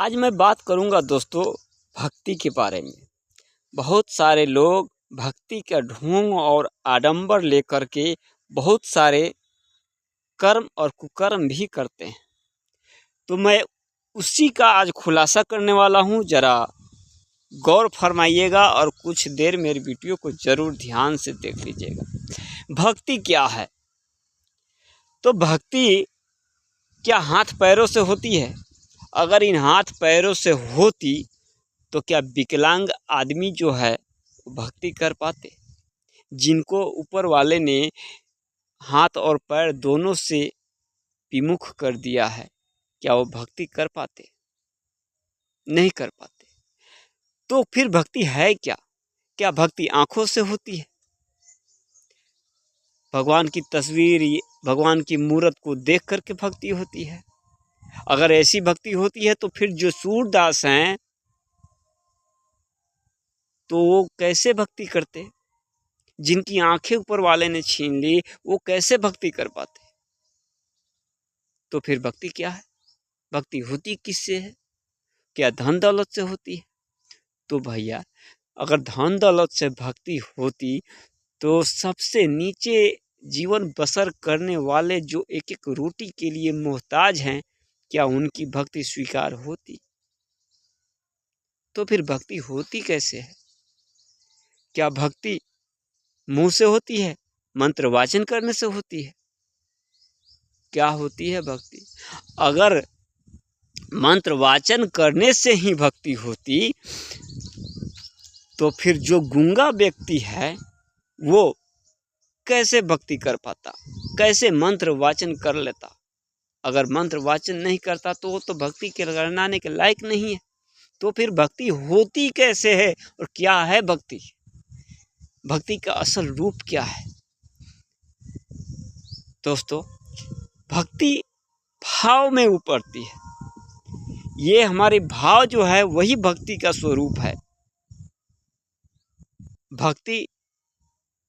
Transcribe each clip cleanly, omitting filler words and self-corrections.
आज मैं बात करूंगा दोस्तों भक्ति के बारे में। बहुत सारे लोग भक्ति का ढोंग और आडंबर लेकर के बहुत सारे कर्म और कुकर्म भी करते हैं। तो मैं उसी का आज खुलासा करने वाला हूं। जरा गौर फरमाइएगा और कुछ देर मेरी वीडियो को ज़रूर ध्यान से देख लीजिएगा। भक्ति क्या है? तो भक्ति क्या हाथ पैरों से होती है? अगर इन हाथ पैरों से होती तो क्या विकलांग आदमी जो है भक्ति कर पाते? जिनको ऊपर वाले ने हाथ और पैर दोनों से विमुख कर दिया है, क्या वो भक्ति कर पाते? नहीं कर पाते। तो फिर भक्ति है क्या? क्या भक्ति आंखों से होती है? भगवान की तस्वीर, भगवान की मूर्त को देख करके भक्ति होती है? अगर ऐसी भक्ति होती है तो फिर जो सूरदास हैं तो वो कैसे भक्ति करते? जिनकी आंखें ऊपर वाले ने छीन ली वो कैसे भक्ति कर पाते? तो फिर भक्ति क्या है? भक्ति होती किससे है? क्या धन दौलत से होती है? तो भैया, अगर धन दौलत से भक्ति होती तो सबसे नीचे जीवन बसर करने वाले जो एक एक रोटी के लिए मोहताज हैं, क्या उनकी भक्ति स्वीकार होती? तो फिर भक्ति होती कैसे है? क्या भक्ति मुंह से होती है? मंत्र वाचन करने से होती है? क्या होती है भक्ति? अगर मंत्र वाचन करने से ही भक्ति होती तो फिर जो गूंगा व्यक्ति है वो कैसे भक्ति कर पाता? कैसे मंत्र वाचन कर लेता? अगर मंत्र वाचन नहीं करता तो वो तो भक्ति के गणनाने के लायक नहीं है। तो फिर भक्ति होती कैसे है और क्या है भक्ति? भक्ति का असल रूप क्या है? दोस्तों, भक्ति भाव में उपरती है। ये हमारे भाव जो है वही भक्ति का स्वरूप है। भक्ति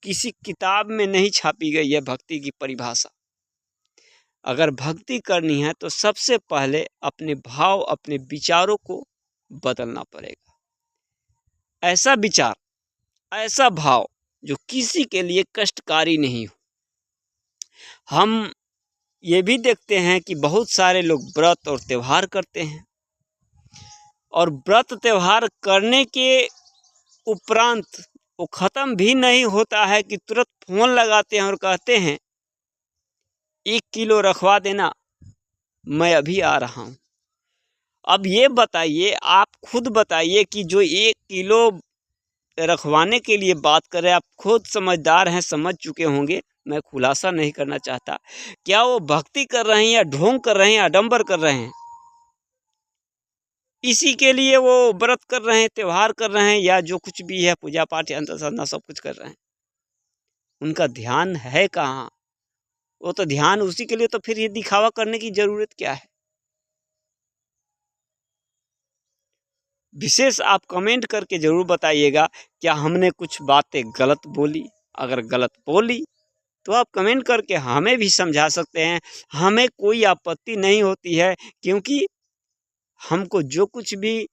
किसी किताब में नहीं छापी गई है। भक्ति की परिभाषा अगर भक्ति करनी है तो सबसे पहले अपने भाव, अपने विचारों को बदलना पड़ेगा। ऐसा विचार, ऐसा भाव जो किसी के लिए कष्टकारी नहीं हो। हम ये भी देखते हैं कि बहुत सारे लोग व्रत और त्यौहार करते हैं और व्रत त्यौहार करने के उपरांत वो ख़त्म भी नहीं होता है कि तुरंत फोन लगाते हैं और कहते हैं 1 किलो रखवा देना, मैं अभी आ रहा हूँ। अब ये बताइए, आप खुद बताइए कि जो 1 किलो रखवाने के लिए बात कर रहे हैं, आप खुद समझदार हैं, समझ चुके होंगे, मैं खुलासा नहीं करना चाहता। क्या वो भक्ति कर रहे हैं या ढोंग कर रहे हैं, आडंबर कर रहे हैं? इसी के लिए वो व्रत कर रहे हैं, त्यौहार कर रहे हैं, या जो कुछ भी है पूजा पाठ या अंतर साधना सब कुछ कर रहे हैं। उनका ध्यान है कहाँ? वो तो ध्यान उसी के लिए, तो फिर ये दिखावा करने की जरूरत क्या है? विशेष आप कमेंट करके ज़रूर बताइएगा, क्या हमने कुछ बातें गलत बोली? अगर गलत बोली तो आप कमेंट करके हमें भी समझा सकते हैं। हमें कोई आपत्ति नहीं होती है, क्योंकि हमको जो कुछ भी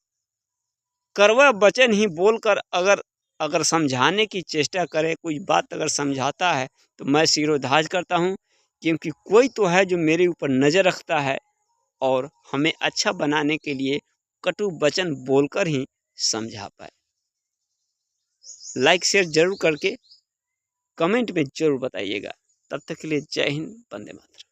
कड़वा वचन ही बोलकर अगर समझाने की चेष्टा करे, कोई बात अगर समझाता है तो मैं सिरोधार्य करता हूँ, क्योंकि कोई तो है जो मेरे ऊपर नज़र रखता है और हमें अच्छा बनाने के लिए कटु वचन बोलकर ही समझा पाए। लाइक शेयर जरूर करके कमेंट में जरूर बताइएगा। तब तक के लिए जय हिंद, वंदे मातरम।